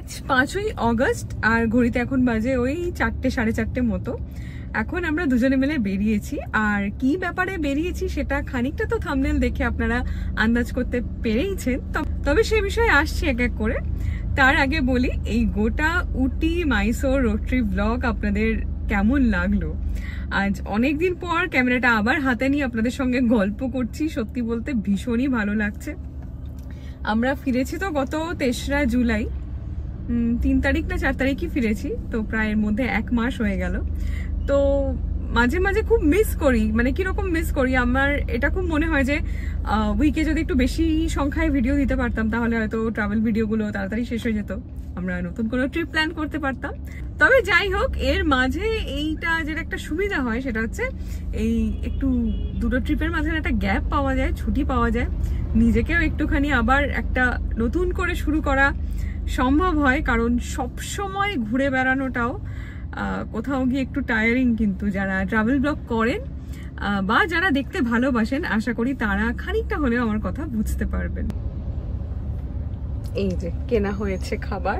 আজ 5ই অগস্ট আর ঘড়িতে এখন বাজে ওই 4টে সাড়ে 4টে মতো। এখন আমরা দুজনে মিলে বেরিয়েছি, আর কি ব্যাপারে বেরিয়েছি সেটা খানিকটা তো থাম্বনেল দেখে আপনারা আন্দাজ করতে পেরেইছেন, তবে সে বিষয়ে আসছি এক এক করে। তার আগে বলি, এই গোটা উটি মাইসোর রোড ট্রিপ ব্লগ আপনাদের কেমন লাগলো। আজ অনেকদিন পর ক্যামেরাটা আবার হাতে নিয়ে আপনাদের সঙ্গে গল্প করছি, সত্যি বলতে ভীষণই ভালো লাগছে। আমরা ফিরেছি তো গত 3রা জুলাই, 3 তারিখ না 4 তারিখই ফিরেছি, তো প্রায় এর মধ্যে 1 মাস হয়ে গেল। তো মাঝে মাঝে খুব মিস করি, মানে কিরকম মিস করি, আমার এটা খুব মনে হয় যে উইকে যদি একটু বেশি সংখ্যায় ভিডিও দিতে পারতাম তাহলে হয়তো ট্রাভেল ভিডিওগুলো তাড়াতাড়ি শেষ হয়ে যেত, আমরা নতুন কোনো ট্রিপ প্ল্যান করতে পারতাম। তবে যাই হোক, এর মাঝে এইটা যেটা একটা সুবিধা হয় সেটা হচ্ছে এই একটু দুটো ট্রিপের মাঝে একটা গ্যাপ পাওয়া যায়, ছুটি পাওয়া যায়, নিজেকেও একটুখানি আবার একটা নতুন করে শুরু করা সম্ভব হয়। কারণ সব সময় ঘুরে বেড়ানোটাও কোথাও গিয়ে একটু টায়ারিং, কিন্তু যারা ট্রাভেল ব্লগ করেন বা যারা দেখতে ভালোবাসেন আশা করি তারা খানিকটা হলেও আমার কথা বুঝতে পারবেন। এই যে কেনা হয়েছে খাবার,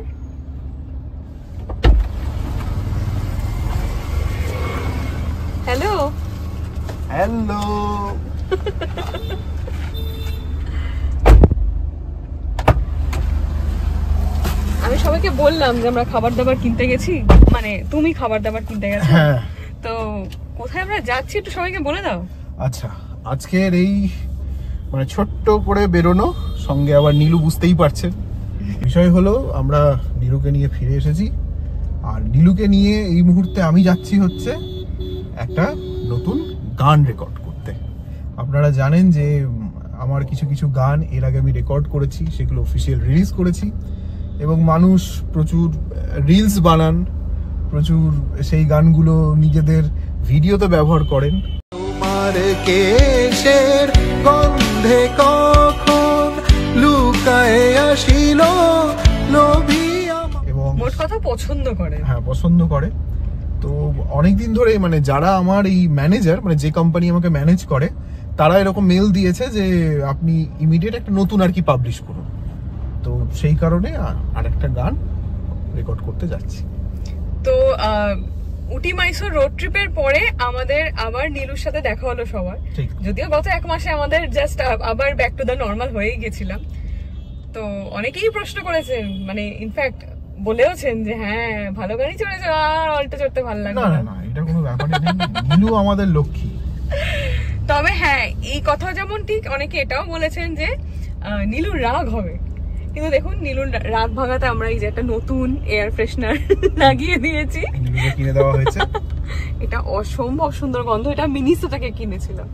হ্যালো হ্যালো। আমি সবাইকে বললাম যে আমরা খাবার দাবার কিনতে গেছি, মানে তুমি খাবার দাবার কিনতে গেছো, তো কোথায় আমরা যাচ্ছি একটু সবাইকে বলে দাও। আচ্ছা, আজকের এই মানে ছোট্ট করে বেরোনো, সঙ্গে আবার নীলু, বুঝতেই পারছেন বিষয় হলো আমরা নীলুকে নিয়ে ফিরে এসেছি। আর নীলুকে নিয়ে এই মুহূর্তে আমি যাচ্ছি হচ্ছে একটা নতুন গান রেকর্ড করতে। আপনারা জানেন যে আমার কিছু কিছু গান এর আগে আমি রেকর্ড করেছি, সেগুলো অফিসিয়াল রিলিজ করেছি এবং মানুষ প্রচুর রিলস বানান, প্রচুর সেই গানগুলো নিজেদের ভিডিওতে ব্যবহার করেন। তোমার কেশের গন্ধে কখন লুকায়ে আসিল লোভী, এবং মোট কথা পছন্দ করে, হ্যাঁ পছন্দ করে। তো অনেকদিন ধরে মানে যারা আমার এই ম্যানেজার, মানে যে কোম্পানি আমাকে ম্যানেজ করে, তারা এরকম মেল দিয়েছে যে আপনি ইমিডিয়েট একটা নতুন আর কি পাবলিশ করুন। তো সেই কারণে আরেকটা গান রেকর্ড করতে যাচ্ছি। তো উটি মাইসোর রোড ট্রিপের পরে আমাদের আবার নীলুর সাথে দেখা হলো সবার, যদিও গত 1 মাসে আমাদের জাস্ট আবার ব্যাক টু দ্য নর্মাল হয়েই গেছিলাম। তো অনেকেই প্রশ্ন করেছেন, মানে ইনফ্যাক্ট বলেওছেন যে হ্যাঁ ভালো গাড়ি চড়েছো, আর অল্টো চড়তে ভালো লাগে না। না, এটা কোনো ব্যাপারই নেই, নীলু আমাদের লক্ষ্মী। তবে হ্যাঁ, এই কথা যেমন ঠিক, অনেকে এটাও বলেছেন যে নীলুর রাগ হবে, কিন্তু দেখুন নীলুর রাগ ভাগাতে আমরা এই যে একটা নতুন এয়ার ফ্রেশনার লাগিয়ে দিয়েছি, কিনে দেওয়া হয়েছে। এটা অসম্ভব সুন্দর গন্ধ, এটা মিনিসো থেকে কিনেছিলাম।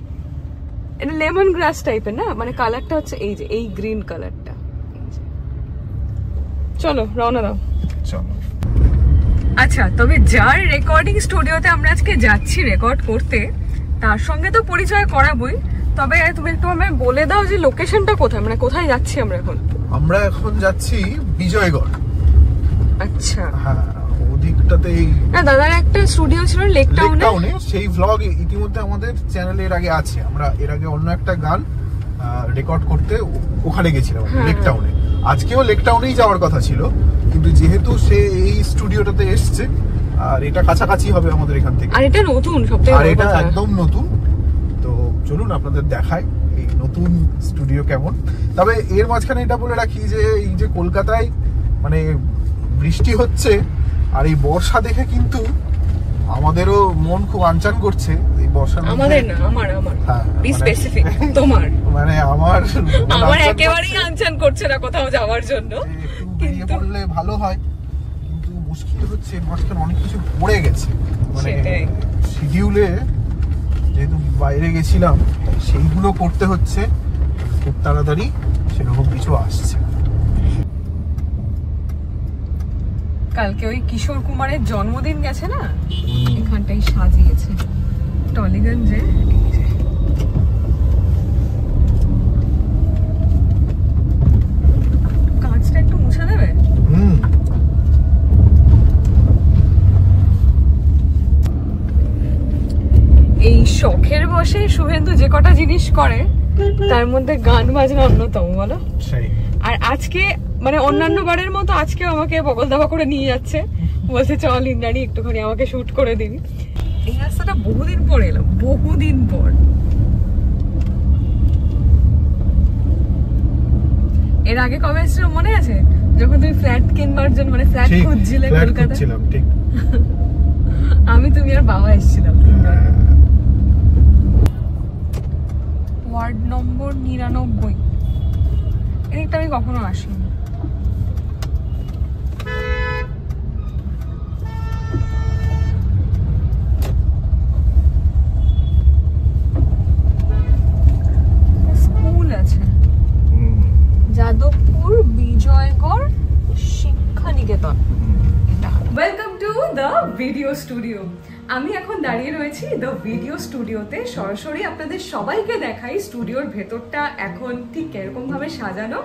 এটা লেমন গ্রাস টাইপের না, মানে কালারটা হচ্ছে এই যে এই গ্রিন কালারটা। চলো রওনা দাও। চলো। আচ্ছা, তবে যার রেকর্ডিং স্টুডিওতে আমরা আজকে যাচ্ছি রেকর্ড করতে, তার সঙ্গে তো পরিচয় করাবোই, তবে তুমি একটু আমায় বলে দাও যে লোকেশনটা কোথায়, মানে কোথায় যাচ্ছি আমরা এখন? আমরা এখন যাচ্ছি বিজয়গড়। আচ্ছা, হ্যাঁ, ওদিকটাতেই না দাদার একটা স্টুডিও ছিল লেক টাউনে, সেই ভ্লগ ইতিমধ্যে আমাদের চ্যানেলে এর আগে আছে। আমরা এর আগে অন্য একটা গান রেকর্ড করতে ওখানে গেছিলাম, লেক টাউনে। আজকেও লেক টাউনেই যাওয়ার কথা ছিল, কিন্তু যেহেতু সে এই স্টুডিওটাতে এসছে আর এটা কাছাকাছি হবে আমাদের এখান থেকে, আর এটা নতুন, সবথেকে আর এটা একদম নতুন। তো চলুন আপনাদের দেখাই এই নতুন স্টুডিও কেমন। তবে এর মাঝখানে এটা বলে রাখি যে এই যে কলকাতায় মানে বৃষ্টি হচ্ছে আর এই বর্ষা দেখে কিন্তু আমাদেরও মন খুব আনচান করছে। এই বর্ষা আমাদের না, আমার বি স্পেসিফিক, তোমার মানে আমার একেবারেই আনচান করছে না কোথাও যাওয়ার জন্য, কিন্তু বললে ভালো হয়। কিন্তু মুশকিল হচ্ছে মাঝখানে অনেক কিছু পড়ে গেছে, মানে শিডিউলে যেহেতু বাইরে গেছিলাম সেইগুলো করতে হচ্ছে, খুব তাড়াতাড়ি সেরকম কিছু আসছে। কালকে ওই কিশোর কুমারের জন্মদিন গেছে না, এখানটাই সাজিয়েছে টলিগঞ্জে। কাঁচটা একটু মুছে দেবে। এই শখের বসে শুভেন্দু যে কটা জিনিস করে তার মধ্যে গান বাজনা অন্যতম, বলো। আর আজকে মানে অন্যান্য বারের মতো আজকে আমাকে বগল দাবা করে নিয়ে যাচ্ছে, বলছে চল ইন্দ্রাণী একটুখানি আমাকে শুট করে দিবি। এই রাস্তাটা বহুদিন পর এলাম, বহুদিন পর। এর আগে কবে এসেছিল মনে আছে, যখন তুমি ফ্ল্যাট কিনবার জন্য মানে ফ্ল্যাট খুঁজছিলে কলকাতায়? ঠিক। আমি তুমি আর বাবা এসেছিলাম। ওয়ার্ড নম্বর 99, এদিকটা আমি কখনো আসিনি। স্কুল আছে, Jadavpur Bijoygarh Shiksha Niketan. Welcome to the video studio. আমি এখন দাঁড়িয়ে রয়েছি দ্য ভিডিও স্টুডিওতে। সরাসরি আপনাদের সবাইকে দেখাই স্টুডিওর ভেতরটা এখন ঠিক কিরকম ভাবে সাজানো।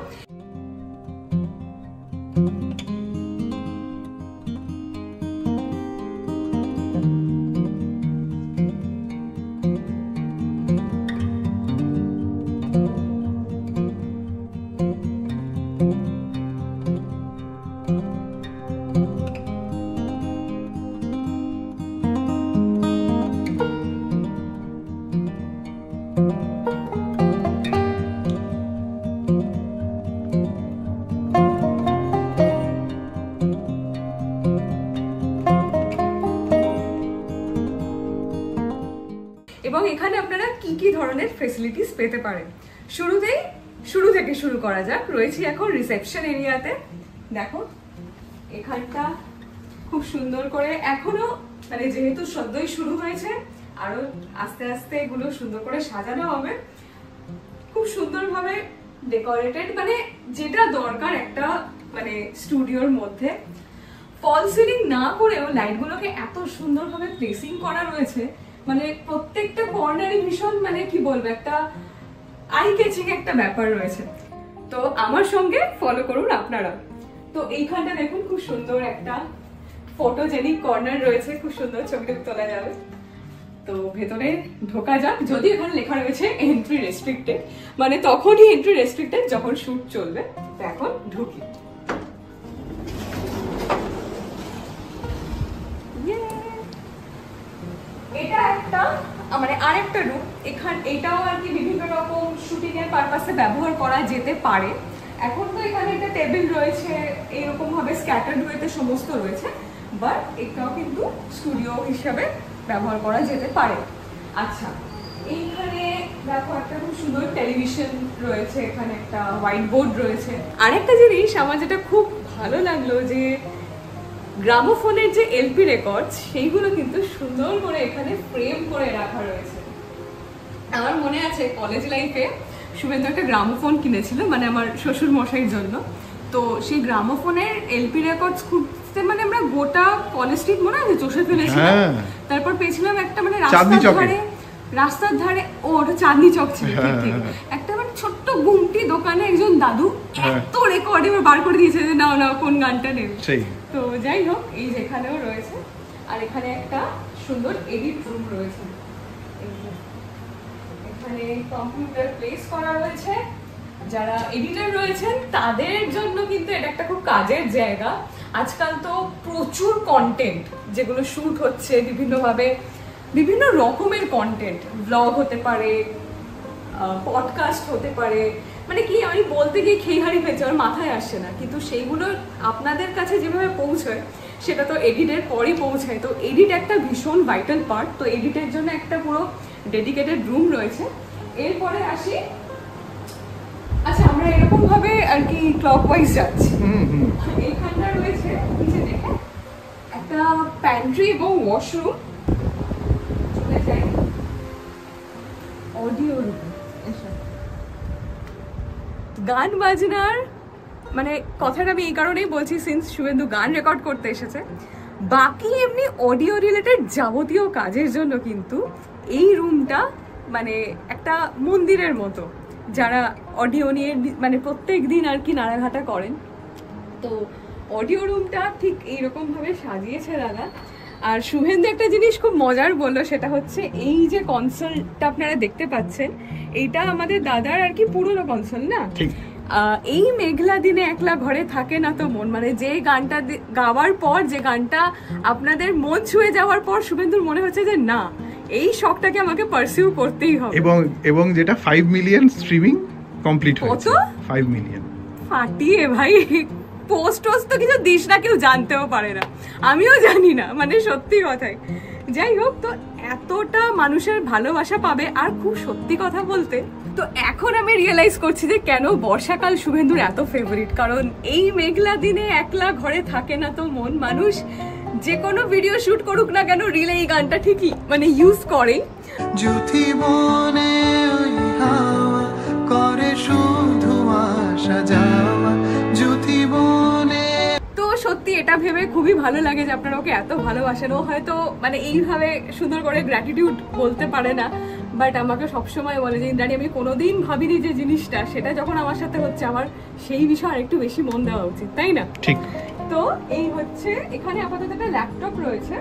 এবং এখানে আপনারা কি কি ধরনের ফ্যাসিলিটিস পেতে পারেন শুরু থেকে শুরু করা যাক। রয়েছি এখন রিসেপশন এরিয়াতে। দেখো এখানটা খুব সুন্দর করে, এখনো মানে যেহেতু সদ্যই শুরু হয়েছে, আরো আস্তে আস্তে এগুলো সুন্দর করে সাজানো হবে। খুব সুন্দরভাবে ডেকোরেটেড, মানে যেটা দরকার একটা মানে স্টুডিওর মধ্যে। ফল সিলিং না করেও লাইটগুলোকে এত সুন্দরভাবে প্লেসিং করা রয়েছে, মানে প্রত্যেকটা কর্নারে ভীষণ মানে কি বলবো একটা আই ক্যাচিং একটা ব্যাপার রয়েছে। তো আমার সঙ্গে ফলো করুন আপনারা। তো এইখানটা দেখুন খুব সুন্দর একটা ফটোজেনিক কর্নার রয়েছে, খুব সুন্দর ছবিটা তোলা যাবে। তো ভেতরে ঢোকা যাক। যদি এখানে লেখা রয়েছে এন্ট্রি রেস্ট্রিক্টেড, মানে তখনই এন্ট্রি রেস্ট্রিক্টেড যখন শুট চলবে। তো এখন ঢুকি। এটা একটা মানে আরেকটা রুম। এটাও আর কি বিভিন্ন রকম শুটিং এর পারপাসে ব্যবহার করা যেতে পারে। এখন তো এখানে একটা টেবিল রয়েছে, এইরকম ভাবে স্ক্যাটার্ড ওয়েতে সমস্ত রয়েছে, বাট এটাও কিন্তু স্টুডিও হিসেবে ব্যবহার করা যেতে পারে। আচ্ছা, এইখানে দেখো একটা খুব সুন্দর টেলিভিশন রয়েছে, এখানে একটা হোয়াইট বোর্ড রয়েছে। আরেকটা জিনিস আমার যেটা খুব ভালো লাগলো, যে গ্রামোফোনের যে এলপি রেকর্ড সেইগুলো কিন্তু সুন্দর করে এখানে ফ্রেম করে রাখা রয়েছে। আমার মনে আছে কলেজ লাইফে শুভেন্দু একটা গ্রামোফোন কিনেছিল, মানে আমার শ্বশুর মশাইয়ের জন্য। তো সেই গ্রামোফোনের এলপি রেকর্ড খুঁজতে মানে আমরা গোটা কলেজ স্ট্রিট মনে আছে চষে ফেলেছিলাম। তারপর পেয়েছিলাম একটা মানে রাস্তার ধারে, ও ওটা চাঁদনি চক ছিল, ঠিক একটা মানে ছোট্ট গুমটি দোকানে একজন দাদু এত রেকর্ড এবার বার করে দিয়েছে যে না কোন গানটা নেবে। তো যাই হোক, এই যেখানেও রয়েছে। আর এখানে একটা সুন্দর এডিট রুম রয়েছে, এখানে কম্পিউটার প্লেস করা রয়েছে। যারা এডিটর রয়েছেন তাদের জন্য কিন্তু এটা একটা খুব কাজের জায়গা। আজকাল তো প্রচুর কন্টেন্ট যেগুলো শুট হচ্ছে বিভিন্নভাবে, বিভিন্ন রকমের কন্টেন্ট, ব্লগ হতে পারে, পডকাস্ট হতে পারে, মানে কি আমি বলতে গিয়ে খেইহারি হয়েছে, আমার মাথায় আসছে না, কিন্তু সেইগুলো আপনাদের কাছে যেভাবে পৌঁছয় সেটা তো এডিটের পরই পৌঁছায়। তো এডিট একটা ভীষণ ভাইটাল পার্ট। তো এডিটের জন্য একটা পুরো ডেডিকেটেড রুম রয়েছে। এরপরে আসি, আচ্ছা আমরা এরকম ভাবে আর কি ক্লকওয়াইজ যাচ্ছি। এইখানটা রয়েছে নিচে দেখে একটা প্যান্ট্রি এবং ওয়াশরুম। চলে যাই অডিও রুম। গান বাজনার মানে কথাটা আমি এই কারণেই বলছি, সিন্স শুভেন্দু গান রেকর্ড করতে এসেছে, বাকি এমনি অডিও রিলেটেড যাবতীয় কাজের জন্য কিন্তু এই রুমটা মানে একটা মন্দিরের মতো। যারা অডিও নিয়ে মানে প্রত্যেক দিন আর কি নাড়াঘাটা করেন, তো অডিও রুমটা ঠিক এইরকম ভাবে সাজিয়েছে দাদা। আর শুভেন্দু একটা জিনিস খুব মজার বললো, সেটা হচ্ছে এই যে কনসোলটা আপনারা দেখতে পাচ্ছেন, এইটা আমাদের দাদার আর কি পুরনো কনসোল না। এই মেঘলা দিনে একলা ঘরে থাকে না তো মন, মানে যে গানটা গাওয়ার পর, যে গানটা আপনাদের মন ছুঁয়ে যাওয়ার পর শুভেন্দুর মনে হচ্ছে যে না, এই শখটাকে আমাকে পারসিউ করতেই হবে। এবং যেটা 5 মিলিয়ন স্ট্রিমিং কমপ্লিট হয়েছে। 5 মিলিয়ন ফাটিয়ে ভাই, পোস্ট তো কিছু দিস না, কেউ জানতেও পারে না, আমিও জানি না, মানে সত্যি কথাই। যাই হোক, তো এতটা মানুষের ভালোবাসা পাবে। আর খুব সত্যি কথা বলতে, তো এখন আমি রিয়েলাইজ করছি যে কেন বর্ষাকাল শুভেন্দুর এত ফেভারিট, কারণ এই মেঘলা দিনে একলা ঘরে থাকে না তো মন, মানুষ যে কোনো ভিডিও শুট করুক না কেন রিলে এই গানটা ঠিকই মানে ইউজ করে। জুথি বনে ওই হাওয়া করে শুধু আসা যাওয়া, জুথি বনে। তো সত্যি এটা ভেবে খুবই ভালো লাগে যে আপনারা ওকে এত ভালোবাসেন। ও হয়তো মানে এইভাবে সুন্দর করে গ্র্যাটিটিউড বলতে পারে না, বাট আমাকে সবসময় বলে যে ইন্দ্রাণী, আমি কোনোদিন ভাবিনি যে জিনিসটা, সেটা যখন আমার সাথে হচ্ছে আমার সেই বিষয়ে আরেকটু বেশি মন দেওয়া উচিত, তাই না? ঠিক। তো এই হচ্ছে, এখানে আপাতত একটা ল্যাপটপ রয়েছে,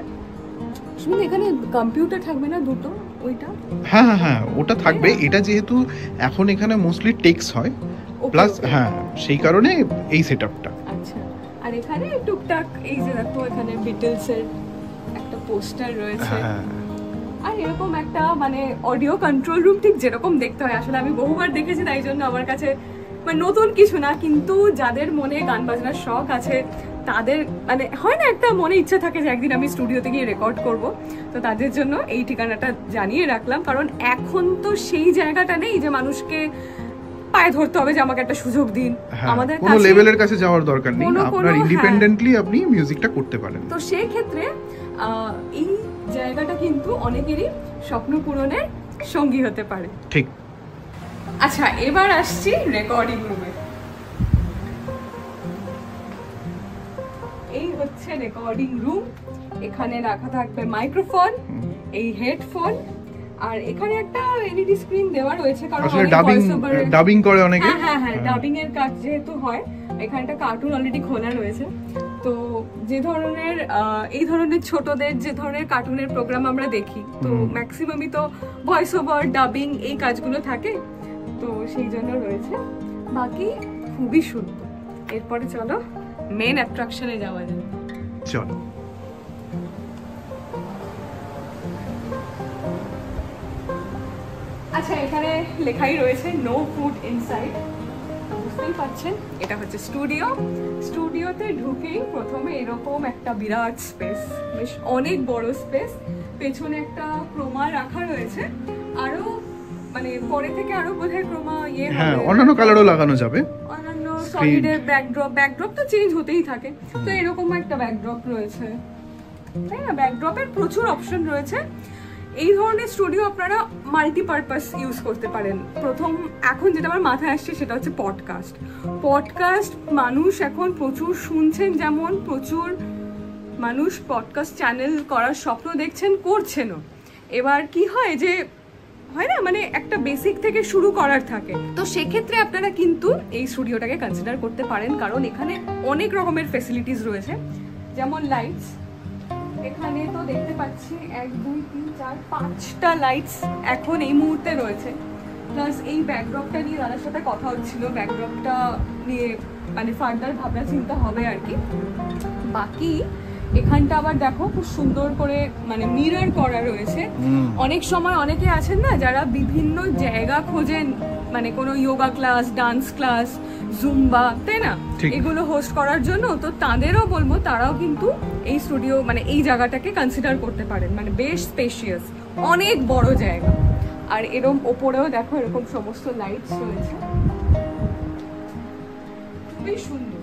শুনুন এখানে কম্পিউটার থাকবে না দুটো, ওইটা হ্যাঁ ওটা থাকবে। এটা যেহেতু এখন এখানে মোস্টলি টেক্স হয়, প্লাস হ্যাঁ সেই কারণে এই সেটআপটা। আচ্ছা, আর এখানে টুকটাক এই যে দেখো, এখানে বিটলস এর একটা পোস্টার রয়েছে, আর এরকম একটা মানে অডিও কন্ট্রোল রুম, ঠিক যেরকম দেখতে হয়। আসলে আমি বহুবার দেখেছি, তাই জন্য আমার কাছে মানে নতুন কিছু না, কিন্তু যাদের মনে গান বাজনার শখ আছে তাদের মানে হয় না একটা মনে ইচ্ছা থাকে যে একদিন আমি স্টুডিওতে গিয়ে রেকর্ড করব, তো তাদের জন্য এই ঠিকানাটা জানিয়ে রাখলাম। কারণ এখন তো সেই জায়গাটা নেই যে মানুষকে পায়ে ধরতে হবে যে আমাকে একটা সুযোগ দিন, আমাদের কোনো লেভেলের কাছে যাওয়ার দরকার নেই, আপনারা ইন্ডিপেন্ডেন্টলি আপনি মিউজিকটা করতে পারেন। তো সেই ক্ষেত্রে এই জায়গাটা কিন্তু অনেকেরই স্বপ্ন পূরণের সঙ্গী হতে পারে। ঠিক। আচ্ছা, এবার আসছি রেকর্ডিং রুমে। এই হচ্ছে রেকর্ডিং রুম, এখানে রাখা থাকবে মাইক্রোফোন, এই হেডফোন, আর এখানে একটা এলইডি স্ক্রিন দেওয়া রয়েছে, কারণ ডাবিং করে অনেকে। হ্যাঁ ডাবিং এর কাজ যেহেতু হয়, এখানে একটা কার্টুন অলরেডি খোলা রয়েছে। তো যে ধরনের এই ধরনের ছোটদের যে ধরনের কার্টুনের প্রোগ্রাম আমরা দেখি, তো ম্যাক্সিমামই তো ভয়েস ওভার, ডাবিং এই কাজগুলো থাকে, তো সেই জন্য রয়েছে। বাকি খুবই সুন্দর। এরপরে চলো মেন অ্যাট্রাকশনে যাওয়া যায়। চলো। আচ্ছা, এখানে লেখাই রয়েছে নো ফুড ইনসাইড, বুঝতেই পারছেন এটা হচ্ছে স্টুডিও। স্টুডিওতে ঢুকেই প্রথমে এরকম একটা বিরাট স্পেস, বেশ অনেক বড় স্পেস, পেছনে একটা ক্রোমা রাখা রয়েছে, আরো মানে পরে থেকে আরো বোধহয় ক্রোমা হ্যাঁ অন্যান্য কালারও লাগানো যাবে, অন্যান্য সলিডের ব্যাকড্রপ তো চেঞ্জ হতেই থাকে। তো এরকম একটা ব্যাকড্রপ রয়েছে, তাই না? ব্যাকড্রপের প্রচুর অপশন রয়েছে। এই ধরনের স্টুডিও আপনারা মাল্টিপারপাস ইউজ করতে পারেন। প্রথম এখন যেটা আমার মাথায় আসছে সেটা হচ্ছে পডকাস্ট মানুষ এখন প্রচুর শুনছেন, যেমন প্রচুর মানুষ পডকাস্ট চ্যানেল করার স্বপ্ন দেখছেন, করছেনও। এবার কি হয় যে হয় না, মানে একটা বেসিক থেকে শুরু করার থাকে, তো সেক্ষেত্রে আপনারা কিন্তু এই স্টুডিওটাকে কনসিডার করতে পারেন, কারণ এখানে অনেক রকমের ফেসিলিটিস রয়েছে, যেমন লাইটস। এখানে তো দেখতে পাচ্ছি 1 2 3 4 5টা লাইটস এখন এই মুহূর্তে রয়েছে, প্লাস এই ব্যাকড্রপটা নিয়ে দাদার সাথে কথা হচ্ছিল, ব্যাকড্রপটা নিয়ে মানে ফার্দার ভাবনা চিন্তা হবে আর কি। বাকি এখানটা আবার দেখো খুব সুন্দর করে মানে মিরর করা রয়েছে। অনেক সময় অনেকে আছেন না যারা বিভিন্ন জায়গা খোঁজেন, মানে কোনো yoga class, dance class, Zumba, তাই না, এগুলো হোস্ট করার জন্য, তো তাদেরও বলবো তারাও কিন্তু এই স্টুডিও মানে এই জায়গাটাকে কনসিডার করতে পারেন। মানে বেশ স্পেশিয়াস, অনেক বড় জায়গা। আর এরকম ওপরেও দেখো এরকম সমস্ত লাইটস রয়েছে, খুবই সুন্দর।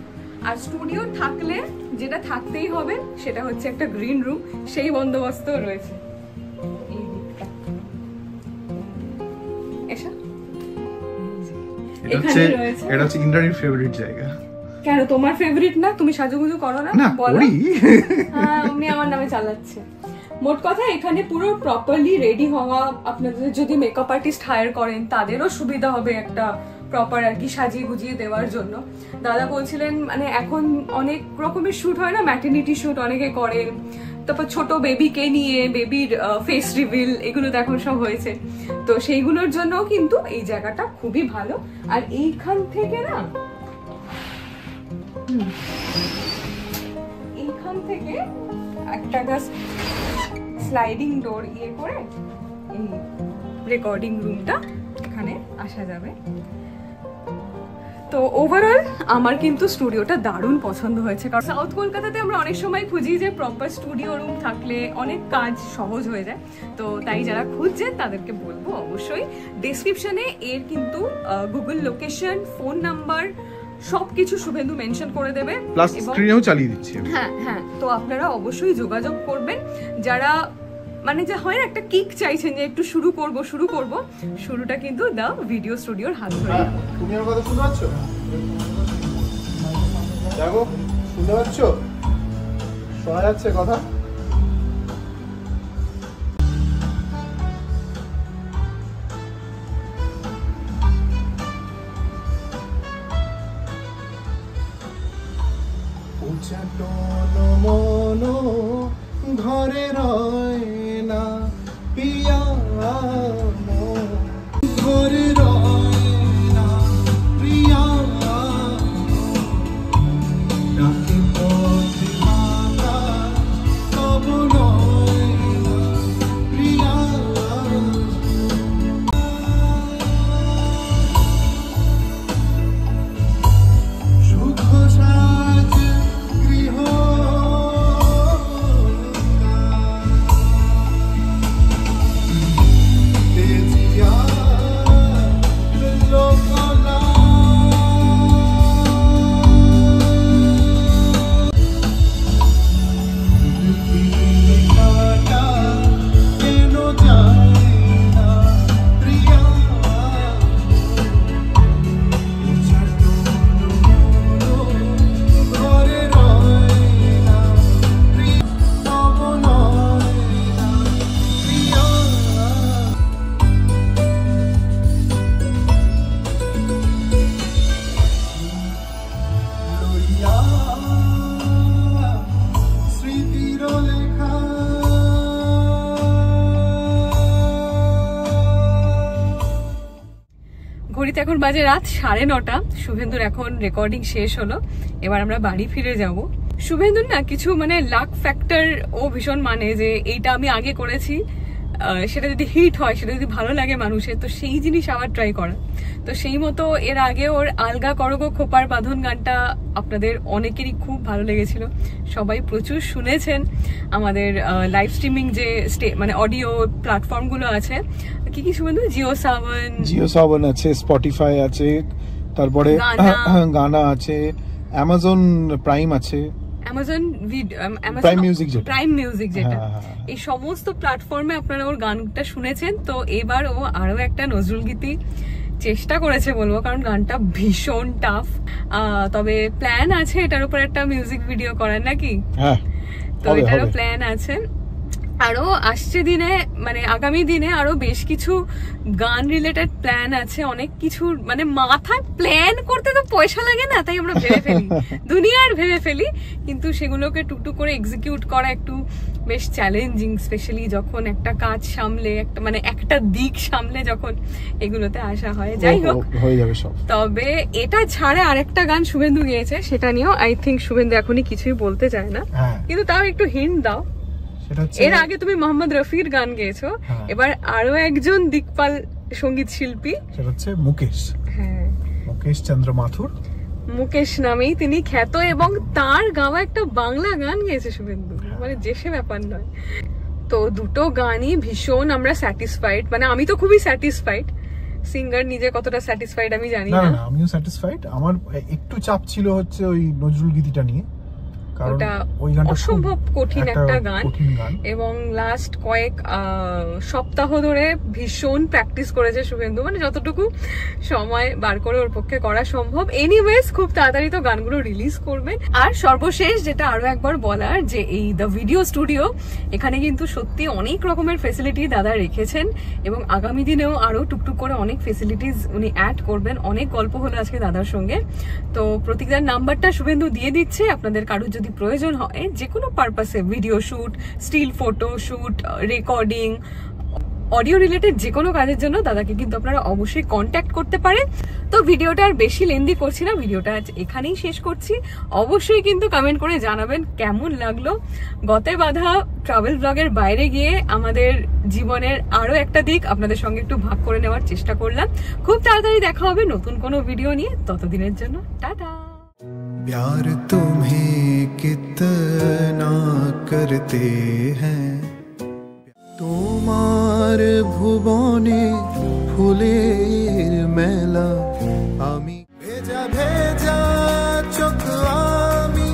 আর স্টুডিও থাকলে যেটা থাকতেই হবে সেটা হচ্ছে একটা গ্রিন রুম, সেই বন্দোবস্ত রয়েছে। এটা হচ্ছে ইন্দ্রাণীর ফেভারিট জায়গা। কেন তোমার ফেভারিট না? তুমি সাজুগুজু করো না? বলো। হ্যাঁ, উনি আমার নামে চালাচ্ছে। মোট কথা এখানে পুরো প্রপারলি রেডি হওয়া, আপনাদের যদি মেকআপ আর্টিস্ট হায়ার করেন তাদেরও সুবিধা হবে একটা প্রপার আর কি সাজিয়ে গুজিয়ে দেওয়ার জন্য। দাদা বলছিলেন মানে এখন অনেক রকমের শ্যুট হয় না, ম্যাটারনিটি শ্যুট অনেকে করে, তারপর ছোট বেবিকে নিয়ে বেবির ফেস রিভিল এগুলো তো এখন সব হয়েছে, তো সেইগুলোর জন্য কিন্তু এই জায়গাটা খুবই ভালো। আর এইখান থেকে না, এইখান থেকে একটা স্লাইডিং ডোর ইয়ে করে এই রেকর্ডিং রুমটা এখানে আসা যাবে। তো ওভারঅল আমার কিন্তু স্টুডিওটা দারুণ পছন্দ হয়েছে, কারণ সাউথ কলকাতাতে আমরা অনেক সময় খুঁজি যে প্রপার স্টুডিও রুম থাকলে অনেক কাজ সহজ হয়ে যায়, তো তাই যারা খুঁজছেন তাদেরকে বলবো অবশ্যই ডেসক্রিপশনে এর কিন্তু গুগল লোকেশন, ফোন নাম্বার সবকিছু শুভেন্দু মেনশন করে দেবে, প্লাস স্ক্রিনেও চালিয়ে দিচ্ছি। হ্যাঁ হ্যাঁ, তো আপনারা অবশ্যই যোগাযোগ করবেন যারা মানে যা হয় একটা কিক চাইছেন যে একটু শুরু করব, শুরুটা কিন্তু দ্য ভিডিও স্টুডিওর হাত ধরে। তুমি আমার কথা শুনতে পাচ্ছ? দেখো শুনতে পাচ্ছ? শোনা যাচ্ছে কথা? মন ঘরে রয় না পিয়া, ঘরে রয় না প্রিয়া, ডাকে পথে মাতা তব নয় না প্রিয়া। সুখ সাজ গৃহ ঘড়িতে এখন বাজে রাত 9:30। শুভেন্দুর এখন রেকর্ডিং শেষ হলো, এবার আমরা বাড়ি ফিরে যাব। শুভেন্দুর না কিছু মানে লাক ফ্যাক্টর ও ভীষণ মানে যে এইটা আমি আগে করেছি, সেটা যদি হিট হয়, সেটা যদি ভালো লাগে মানুষের, তো সেই জিনিস আবার ট্রাই করা। তো সেই মতো এর আগে ওর আলগা করগো খোপার বাঁধন গানটা আপনাদের অনেকেরই খুব ভালো লেগেছিল, সবাই প্রচুর শুনেছেন। আমাদের লাইভ স্ট্রিমিং যে মানে অডিও প্ল্যাটফর্মগুলো আছে, কি কি শুভেন্দু, জিও সাবন আছে, স্পটিফাই আছে, তারপরে গানা আছে, অ্যামাজন প্রাইম আছে, প্রাইম মিউজিক যেটা, এই সমস্ত প্ল্যাটফর্মে আপনারা ওর গানটা শুনেছেন। তো এবার ও আরো একটা নজরুল গীতি চেষ্টা করেছে বলবো, কারণ গানটা ভীষণ টাফ। তবে প্ল্যান আছে এটার উপর একটা মিউজিক ভিডিও করার নাকি, তো এটারও প্ল্যান আছে। আরো আসছে দিনে মানে আগামী দিনে আরো বেশ কিছু গান রিলেটেড প্ল্যান আছে, অনেক কিছু মানে মাথায় প্ল্যান করতে তো পয়সা লাগে না, তাই আমরা ভেবে ফেলি, দুনিয়ার ভেবে ফেলি, কিন্তু সেগুলোকে টুকটুক করে এক্সিকিউট করা একটু বেশ চ্যালেঞ্জিং, স্পেশালি যখন একটা কাজ সামলে একটা মানে একটা দিক সামলে যখন এগুলোতে আসা হয়। যাই হোক হয়ে যাবে সব। তবে এটা ছাড়া আরেকটা গান শুভেন্দু গেয়েছে, সেটা নিয়েও আই থিঙ্ক শুভেন্দু এখনই কিছুই বলতে চায় না, কিন্তু তাও একটু হিন্ট দাও। এর আগে তুমি মোহাম্মদ রফির গান গেয়েছো, এবার আরো একজন দিকপাল সঙ্গীত শিল্পী, সেটা হচ্ছে মুকেশ, মুকেশ চন্দ্র মাথুর, মুকেশ নামেই তিনি খ্যাত, এবং তার গাওয়া একটা বাংলা গান গেয়েছে শুভেন্দু, মানে যে সে ব্যাপার নয়। তো দুটো গানই ভীষণ আমরা স্যাটিসফাইড, মানে আমি তো খুবই স্যাটিসফাইড, সিঙ্গার নিজে কতটা স্যাটিসফাইড আমি জানি না। আমিও স্যাটিসফাইড। আমার একটু চাপ ছিল হচ্ছে ওই নজরুল গীতিটা নিয়ে, ওটা অসম্ভব কঠিন একটা গান এবং লাস্ট কয়েক সপ্তাহ ধরে ভীষণ প্র্যাকটিস করেছে শুভেন্দু, মানে যতটুকু সময় বার করে ওর পক্ষে করা সম্ভব। এনিওয়েজ খুব তাড়াতাড়ি তো গানগুলো রিলিজ করবেন। আর সর্বশেষ যেটা আরো একবার বলার, যে এই দ্য ভিডিও স্টুডিও, এখানে কিন্তু সত্যি অনেক রকমের ফেসিলিটি দাদা রেখেছেন এবং আগামী দিনেও আরো টুকটুক করে অনেক ফেসিলিটিস উনি অ্যাড করবেন। অনেক গল্প হলো আজকে দাদার সঙ্গে। তো প্রতীকদার নাম্বারটা শুভেন্দু দিয়ে দিচ্ছে, আপনাদের কারোর যদি প্রয়োজন হয় যে কোনো পারপাসে, video shoot, still photo shoot, recording, audio related যে কোনো কাজের জন্য দাদাকে কিন্তু আপনারা অবশ্যই কন্ট্যাক্ট করতে পারেন। তো ভিডিওটা আর বেশি লেন্দি করছি না, ভিডিওটা আজ এখানেই শেষ করছি। অবশ্যই কিন্তু কমেন্ট করে জানাবেন কেমন লাগলো। গতে বাঁধা ট্রাভেল ব্লগের বাইরে গিয়ে আমাদের জীবনের আরো একটা দিক আপনাদের সঙ্গে একটু ভাগ করে নেওয়ার চেষ্টা করলাম। খুব তাড়াতাড়ি দেখা হবে নতুন কোনো ভিডিও নিয়ে, ততদিনের জন্য টাটা। प्यार तुम्हें कितना करते हैं তোমার ভুবনে ফুলের মেলা, আমি ভেজা ভেজা চোখ আমি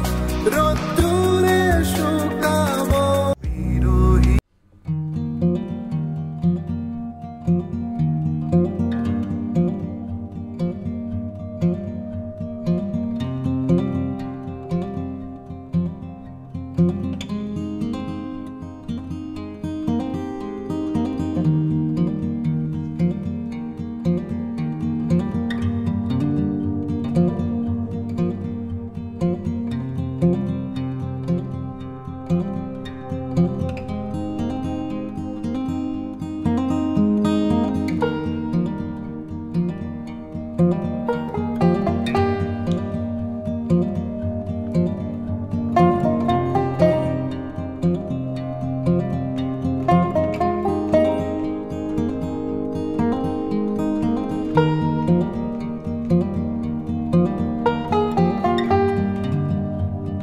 রোদ্দুরে শুকাবো বিরোহী।